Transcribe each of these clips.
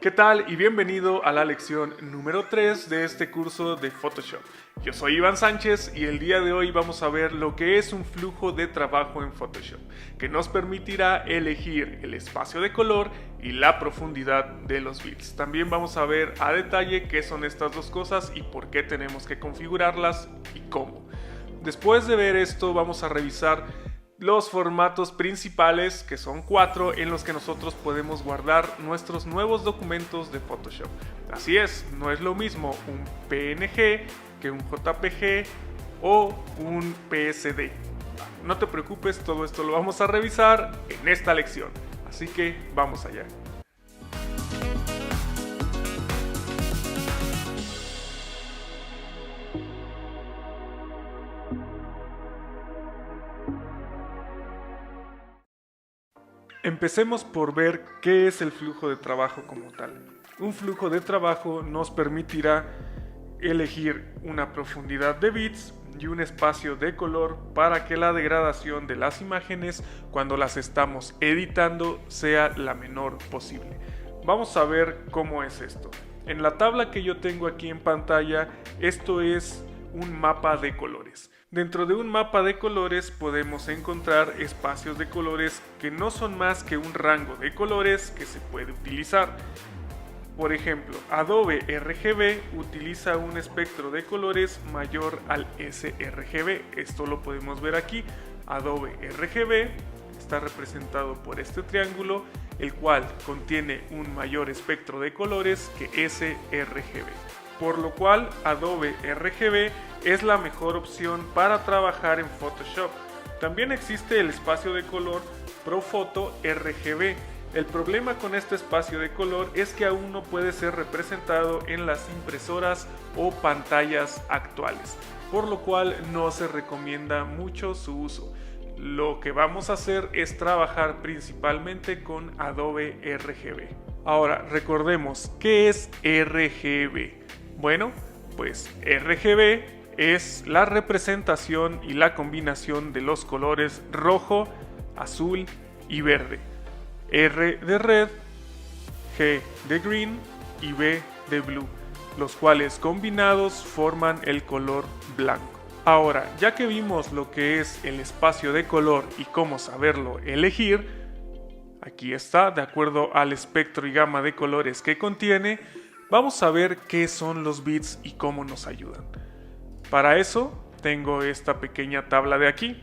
¿Qué tal? Y bienvenido a la lección número 3 de este curso de Photoshop. Yo soy Iván Sánchez y el día de hoy vamos a ver lo que es un flujo de trabajo en Photoshop, que nos permitirá elegir el espacio de color y la profundidad de los bits. También vamos a ver a detalle qué son estas dos cosas y por qué tenemos que configurarlas y cómo. Después de ver esto, vamos a revisar los formatos principales, que son 4, en los que nosotros podemos guardar nuestros nuevos documentos de Photoshop. Así es, no es lo mismo un PNG que un JPG o un PSD. No te preocupes, todo esto lo vamos a revisar en esta lección. Así que vamos allá. Empecemos por ver qué es el flujo de trabajo como tal. Un flujo de trabajo nos permitirá elegir una profundidad de bits y un espacio de color para que la degradación de las imágenes cuando las estamos editando sea la menor posible. Vamos a ver cómo es esto. En la tabla que yo tengo aquí en pantalla, esto es un mapa de colores. Dentro de un mapa de colores podemos encontrar espacios de colores que no son más que un rango de colores que se puede utilizar. Por ejemplo, Adobe RGB utiliza un espectro de colores mayor al sRGB. Esto lo podemos ver aquí. Adobe RGB está representado por este triángulo, el cual contiene un mayor espectro de colores que sRGB. Por lo cual Adobe RGB es la mejor opción para trabajar en Photoshop. También existe el espacio de color ProPhoto RGB. El problema con este espacio de color es que aún no puede ser representado en las impresoras o pantallas actuales, por lo cual no se recomienda mucho su uso. Lo que vamos a hacer es trabajar principalmente con Adobe RGB. Ahora, recordemos, ¿qué es RGB? Bueno, pues RGB es la representación y la combinación de los colores rojo, azul y verde. R de red, G de green y B de blue, los cuales combinados forman el color blanco. Ahora, ya que vimos lo que es el espacio de color y cómo saberlo elegir, aquí está, de acuerdo al espectro y gama de colores que contiene, vamos a ver qué son los bits y cómo nos ayudan. Para eso tengo esta pequeña tabla de aquí.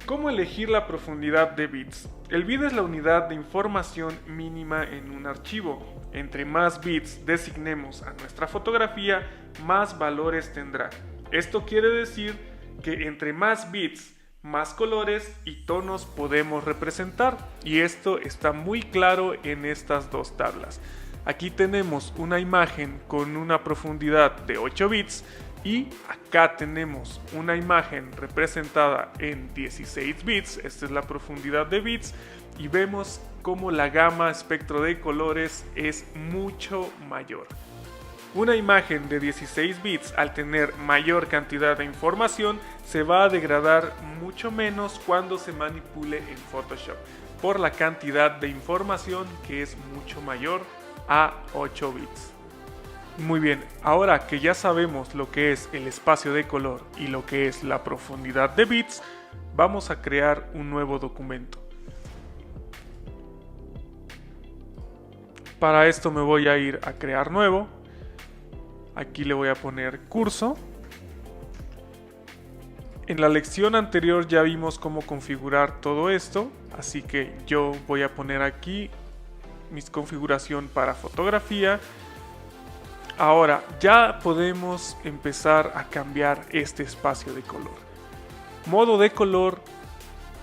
¿Cómo elegir la profundidad de bits? El bit es la unidad de información mínima en un archivo. Entre más bits designemos a nuestra fotografía, más valores tendrá. Esto quiere decir que entre más bits, más colores y tonos podemos representar. Y esto está muy claro en estas dos tablas. Aquí tenemos una imagen con una profundidad de 8 bits y acá tenemos una imagen representada en 16 bits, esta es la profundidad de bits, y vemos cómo la gama espectro de colores es mucho mayor. Una imagen de 16 bits al tener mayor cantidad de información se va a degradar mucho menos cuando se manipule en Photoshop, por la cantidad de información que es mucho mayor a 8 bits. Muy bien, ahora que ya sabemos lo que es el espacio de color y lo que es la profundidad de bits, vamos a crear un nuevo documento. Para esto me voy a ir a crear nuevo. Aquí le voy a poner curso. En la lección anterior ya vimos cómo configurar todo esto, así que yo voy a poner aquí mi configuración para fotografía. Ahora ya podemos empezar a cambiar este espacio de color. Modo de color,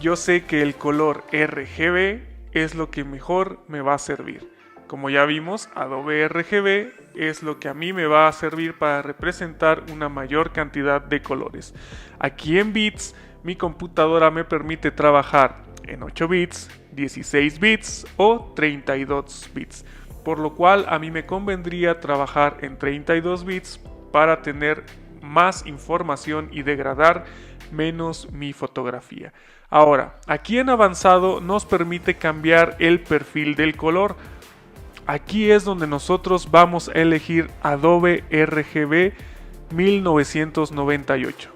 yo sé que el color RGB es lo que mejor me va a servir. Como ya vimos, Adobe RGB es lo que a mí me va a servir para representar una mayor cantidad de colores. Aquí en bits, mi computadora me permite trabajar en 8 bits, 16 bits o 32 bits. Por lo cual a mí me convendría trabajar en 32 bits para tener más información y degradar menos mi fotografía. Ahora, aquí en avanzado nos permite cambiar el perfil del color. aquí es donde nosotros vamos a elegir Adobe RGB 1998,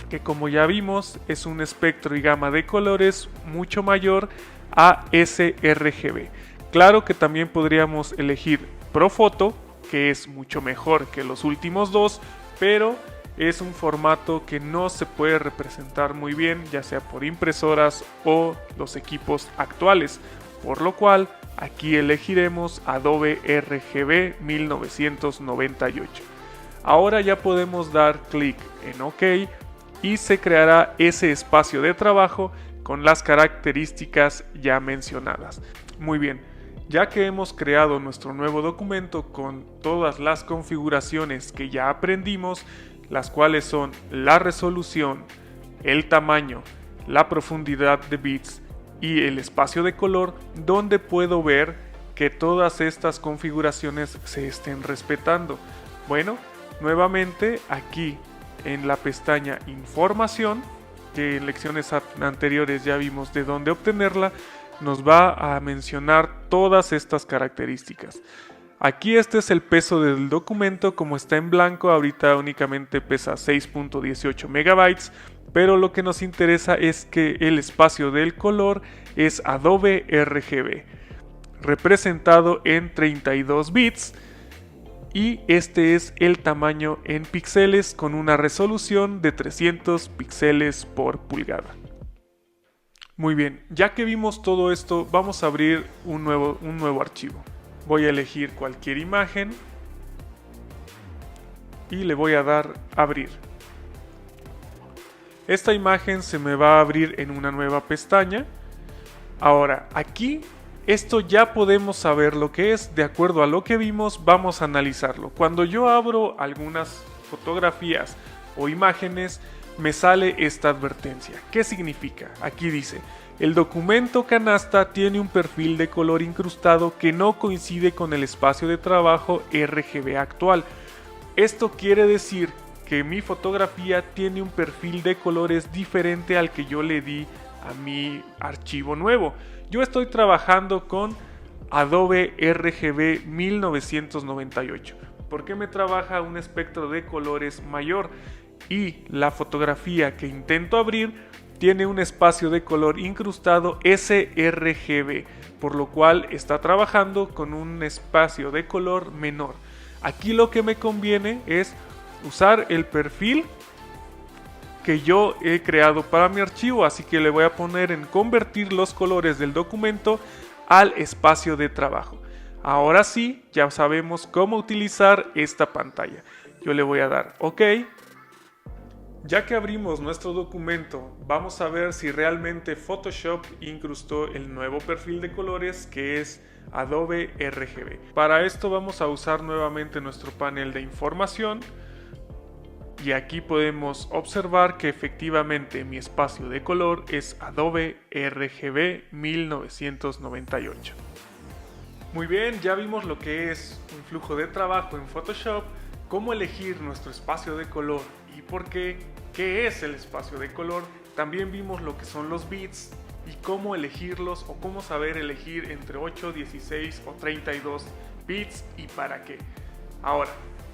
que como ya vimos es un espectro y gama de colores mucho mayor a sRGB. Claro que también podríamos elegir ProPhoto, que es mucho mejor que los últimos dos, pero es un formato que no se puede representar muy bien, ya sea por impresoras o los equipos actuales, por lo cual aquí elegiremos Adobe RGB 1998. Ahora ya podemos dar clic en OK y se creará ese espacio de trabajo con las características ya mencionadas. Muy bien, ya que hemos creado nuestro nuevo documento con todas las configuraciones que ya aprendimos, las cuales son la resolución, el tamaño, la profundidad de bits y el espacio de color, donde puedo ver que todas estas configuraciones se estén respetando. Bueno, nuevamente aquí en la pestaña Información, que en lecciones anteriores ya vimos de dónde obtenerla, nos va a mencionar todas estas características. Aquí este es el peso del documento, como está en blanco, ahorita únicamente pesa 6.18 megabytes, pero lo que nos interesa es que el espacio del color es Adobe RGB, representado en 32 bits, y este es el tamaño en píxeles con una resolución de 300 píxeles por pulgada. Muy bien, ya que vimos todo esto, vamos a abrir un nuevo archivo. Voy a elegir cualquier imagen y le voy a dar abrir. Esta imagen se me va a abrir en una nueva pestaña. Ahora, aquí esto ya podemos saber lo que es. De acuerdo a lo que vimos, vamos a analizarlo. Cuando yo abro algunas fotografías o imágenes, me sale esta advertencia. ¿Qué significa? Aquí dice: el documento canasta tiene un perfil de color incrustado que no coincide con el espacio de trabajo RGB actual. Esto quiere decir que mi fotografía tiene un perfil de colores diferente al que yo le di a mi archivo nuevo. Yo estoy trabajando con Adobe RGB 1998. ¿Por qué me trabaja un espectro de colores mayor? Y la fotografía que intento abrir tiene un espacio de color incrustado sRGB, por lo cual está trabajando con un espacio de color menor. Aquí lo que me conviene es usar el perfil que yo he creado para mi archivo, así que le voy a poner en convertir los colores del documento al espacio de trabajo. Ahora sí, ya sabemos cómo utilizar esta pantalla. Yo le voy a dar OK. Ya que abrimos nuestro documento, vamos a ver si realmente Photoshop incrustó el nuevo perfil de colores que es Adobe RGB. Para esto vamos a usar nuevamente nuestro panel de información y aquí podemos observar que efectivamente mi espacio de color es Adobe RGB 1998. Muy bien, ya vimos lo que es un flujo de trabajo en Photoshop, cómo elegir nuestro espacio de color y por qué es el espacio de color. También vimos lo que son los bits y cómo elegirlos o cómo saber elegir entre 8, 16 o 32 bits y para qué. Ahora,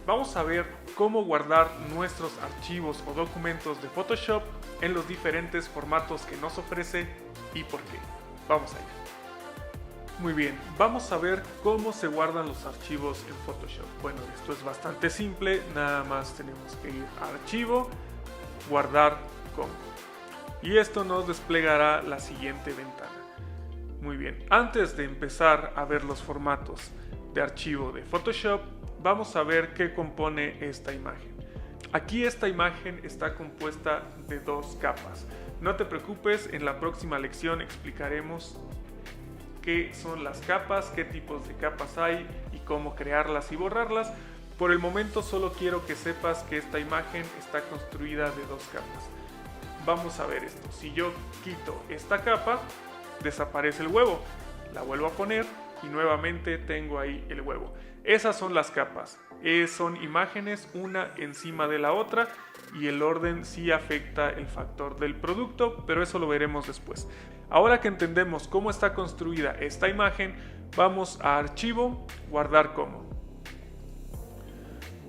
vamos a ver cómo guardar nuestros archivos o documentos de Photoshop en los diferentes formatos que nos ofrece y por qué. Vamos allá. Muy bien, vamos a ver cómo se guardan los archivos en Photoshop. Bueno, esto es bastante simple, nada más tenemos que ir a Archivo, Guardar como. Y esto nos desplegará la siguiente ventana. Muy bien, antes de empezar a ver los formatos de archivo de Photoshop, vamos a ver qué compone esta imagen. Aquí esta imagen está compuesta de dos capas. No te preocupes, en la próxima lección explicaremos qué son las capas, qué tipos de capas hay y cómo crearlas y borrarlas. Por el momento solo quiero que sepas que esta imagen está construida de dos capas. Vamos a ver esto. Si yo quito esta capa, desaparece el huevo. La vuelvo a poner y nuevamente tengo ahí el huevo. Esas son las capas. Son imágenes una encima de la otra y el orden sí afecta el factor del producto, pero eso lo veremos después. Ahora que entendemos cómo está construida esta imagen, Vamos a archivo, guardar como.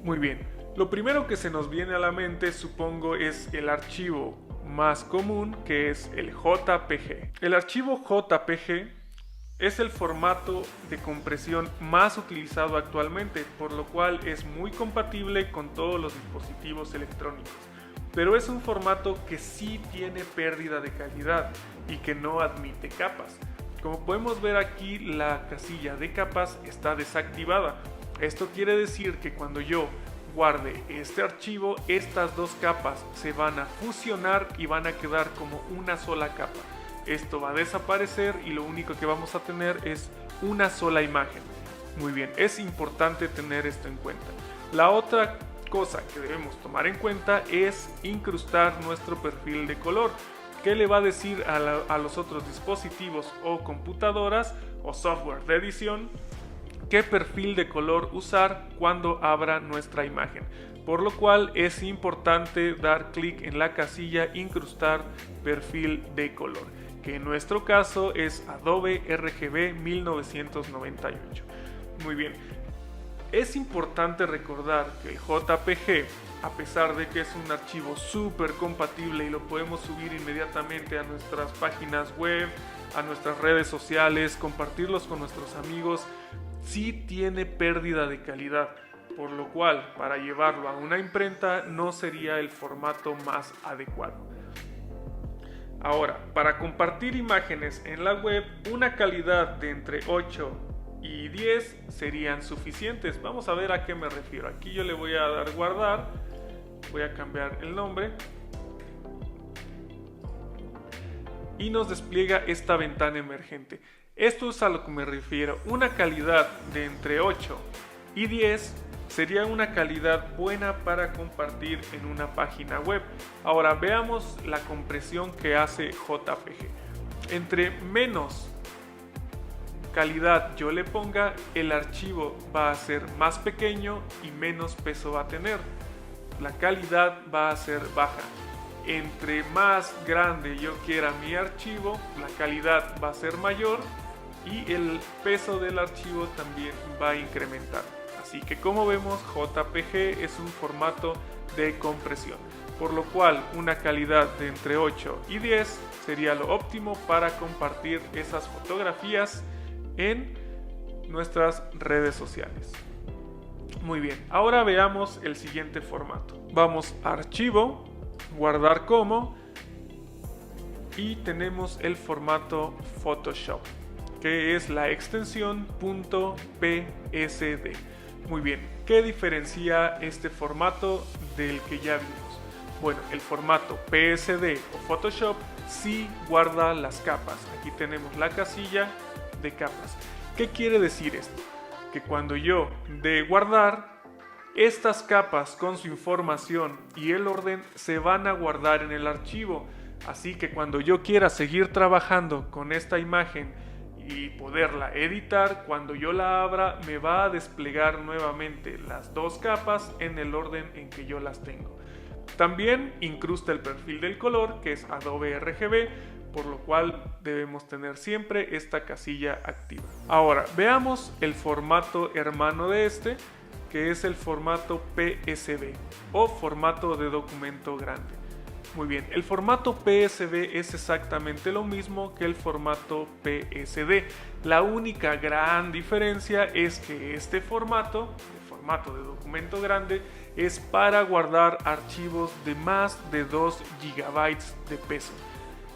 Muy bien, lo primero que se nos viene a la mente, supongo, es el archivo más común, que es el JPG. El archivo JPG es el formato de compresión más utilizado actualmente, por lo cual es muy compatible con todos los dispositivos electrónicos. Pero es un formato que sí tiene pérdida de calidad y que no admite capas. Como podemos ver aquí, la casilla de capas está desactivada. Esto quiere decir que cuando yo guarde este archivo, estas dos capas se van a fusionar y van a quedar como una sola capa. Esto va a desaparecer y lo único que vamos a tener es una sola imagen. Muy bien, es importante tener esto en cuenta. La otra cosa que debemos tomar en cuenta es incrustar nuestro perfil de color, que le va a decir a los otros dispositivos o computadoras o software de edición qué perfil de color usar cuando abra nuestra imagen. Por lo cual es importante dar clic en la casilla incrustar perfil de color, que en nuestro caso es Adobe RGB 1998. Muy bien, es importante recordar que el JPG, a pesar de que es un archivo súper compatible y lo podemos subir inmediatamente a nuestras páginas web, a nuestras redes sociales, compartirlos con nuestros amigos, sí tiene pérdida de calidad, por lo cual para llevarlo a una imprenta no sería el formato más adecuado. Ahora, para compartir imágenes en la web, una calidad de entre 8 y 10 serían suficientes. Vamos a ver a qué me refiero. Aquí yo le voy a dar guardar, voy a cambiar el nombre y nos despliega esta ventana emergente. Esto es a lo que me refiero. Una calidad de entre 8 y 10 sería una calidad buena para compartir en una página web. Ahora veamos la compresión que hace JPG. Entre menos calidad yo le ponga, el archivo va a ser más pequeño y menos peso va a tener. La calidad va a ser baja. Entre más grande yo quiera mi archivo, la calidad va a ser mayor y el peso del archivo también va a incrementar. Así que como vemos, JPG es un formato de compresión, por lo cual una calidad de entre 8 y 10 sería lo óptimo para compartir esas fotografías en nuestras redes sociales. Muy bien, ahora veamos el siguiente formato. Vamos a archivo, guardar como, y tenemos el formato Photoshop, que es la extensión .psd. Muy bien, ¿qué diferencia este formato del que ya vimos? Bueno, el formato PSD o Photoshop sí guarda las capas. Aquí tenemos la casilla de capas. ¿Qué quiere decir esto? Que cuando yo de guardar, estas capas con su información y el orden se van a guardar en el archivo. Así que cuando yo quiera seguir trabajando con esta imagen y poderla editar, cuando yo la abra me va a desplegar nuevamente las dos capas en el orden en que yo las tengo. También incrusta el perfil del color, que es Adobe RGB, por lo cual debemos tener siempre esta casilla activa. Ahora veamos el formato hermano de este, que es el formato PSB o formato de documento grande. Muy bien, el formato PSB es exactamente lo mismo que el formato PSD. La única gran diferencia es que este formato, el formato de documento grande, es para guardar archivos de más de 2 GB de peso.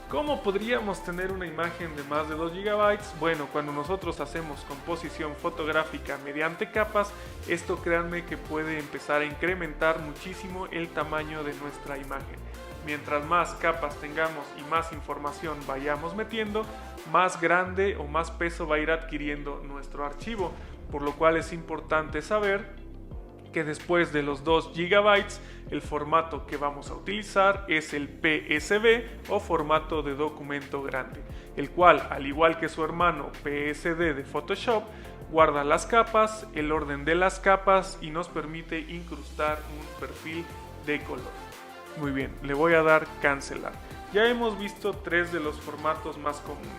¿Cómo podríamos tener una imagen de más de 2 GB? Bueno, cuando nosotros hacemos composición fotográfica mediante capas, esto créanme que puede empezar a incrementar muchísimo el tamaño de nuestra imagen. Mientras más capas tengamos y más información vayamos metiendo, más grande o más peso va a ir adquiriendo nuestro archivo, por lo cual es importante saber que después de los 2 GB, el formato que vamos a utilizar es el PSB o formato de documento grande, el cual, al igual que su hermano PSD de Photoshop, guarda las capas, el orden de las capas y nos permite incrustar un perfil de color. Muy bien, le voy a dar cancelar. Ya hemos visto 3 de los formatos más comunes.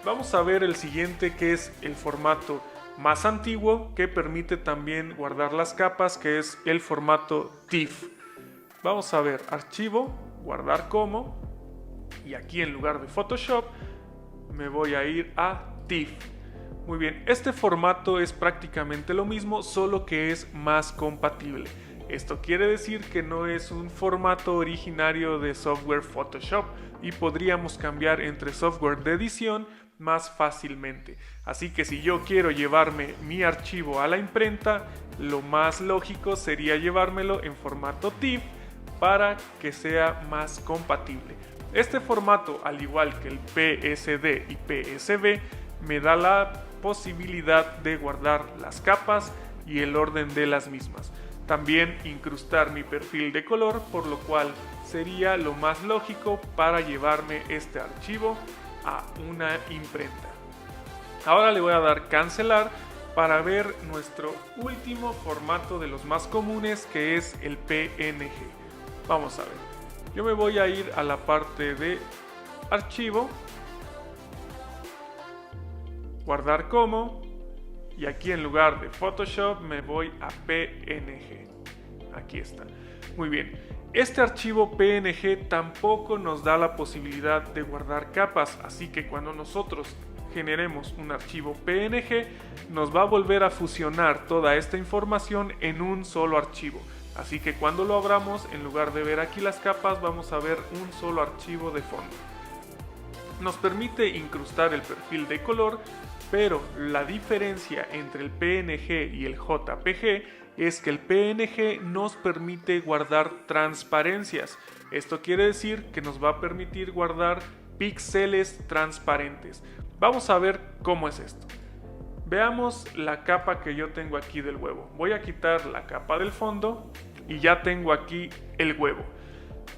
Vamos a ver el siguiente, que es el formato más antiguo, que permite también guardar las capas, que es el formato TIFF. Vamos a ver archivo, guardar como, y aquí en lugar de Photoshop me voy a ir a TIFF. Muy bien, este formato es prácticamente lo mismo, solo que es más compatible. Esto quiere decir que no es un formato originario de software Photoshop y podríamos cambiar entre software de edición más fácilmente. Así que si yo quiero llevarme mi archivo a la imprenta, lo más lógico sería llevármelo en formato TIFF para que sea más compatible. Este formato, al igual que el PSD y PSB, me da la posibilidad de guardar las capas y el orden de las mismas. También incrustar mi perfil de color, por lo cual sería lo más lógico para llevarme este archivo a una imprenta. Ahora le voy a dar cancelar para ver nuestro último formato de los más comunes, que es el PNG. Vamos a ver. Yo me voy a ir a la parte de archivo, guardar como, y aquí en lugar de Photoshop me voy a PNG. Aquí está. Muy bien. Este archivo PNG tampoco nos da la posibilidad de guardar capas, así que cuando nosotros generemos un archivo PNG, nos va a volver a fusionar toda esta información en un solo archivo. Así que cuando lo abramos, en lugar de ver aquí las capas, vamos a ver un solo archivo de fondo. Nos permite incrustar el perfil de color, pero la diferencia entre el PNG y el JPG es que el PNG nos permite guardar transparencias. Esto quiere decir que nos va a permitir guardar píxeles transparentes. Vamos a ver cómo es esto. Veamos la capa que yo tengo aquí del huevo. Voy a quitar la capa del fondo y ya tengo aquí el huevo.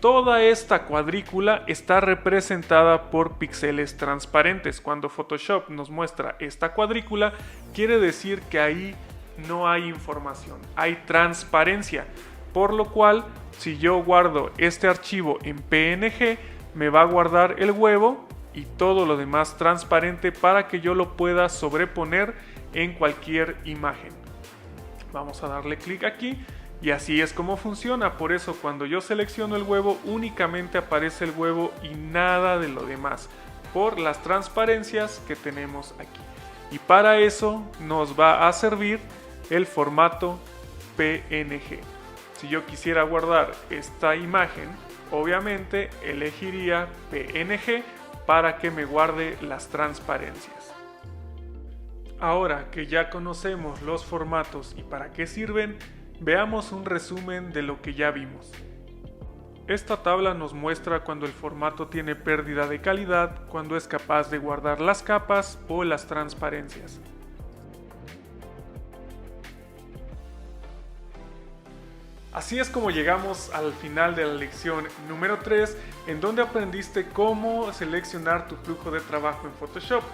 Toda esta cuadrícula está representada por píxeles transparentes. Cuando Photoshop nos muestra esta cuadrícula, quiere decir que ahí no hay información, hay transparencia. Por lo cual, si yo guardo este archivo en PNG, me va a guardar el huevo y todo lo demás transparente para que yo lo pueda sobreponer en cualquier imagen. Vamos a darle clic aquí. Y así es como funciona. Por eso cuando yo selecciono el huevo, únicamente aparece el huevo y nada de lo demás, por las transparencias que tenemos aquí. Y para eso nos va a servir el formato PNG. Si yo quisiera guardar esta imagen, obviamente elegiría PNG para que me guarde las transparencias. Ahora que ya conocemos los formatos y para qué sirven, veamos un resumen de lo que ya vimos. Esta tabla nos muestra cuando el formato tiene pérdida de calidad, cuando es capaz de guardar las capas o las transparencias. Así es como llegamos al final de la lección número 3, en donde aprendiste cómo seleccionar tu flujo de trabajo en Photoshop.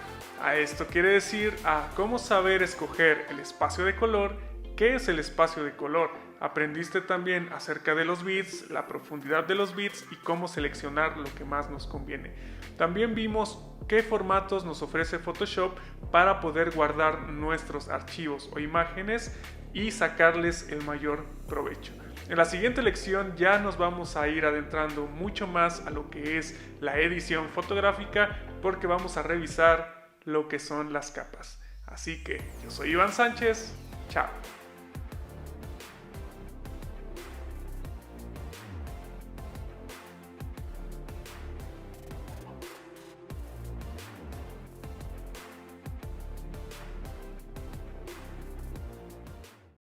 A esto quiere decir a cómo saber escoger el espacio de color. ¿Qué es el espacio de color? Aprendiste también acerca de los bits, la profundidad de los bits y cómo seleccionar lo que más nos conviene. También vimos qué formatos nos ofrece Photoshop para poder guardar nuestros archivos o imágenes y sacarles el mayor provecho. En la siguiente lección ya nos vamos a ir adentrando mucho más a lo que es la edición fotográfica, porque vamos a revisar lo que son las capas. Así que yo soy Iván Sánchez. Chao.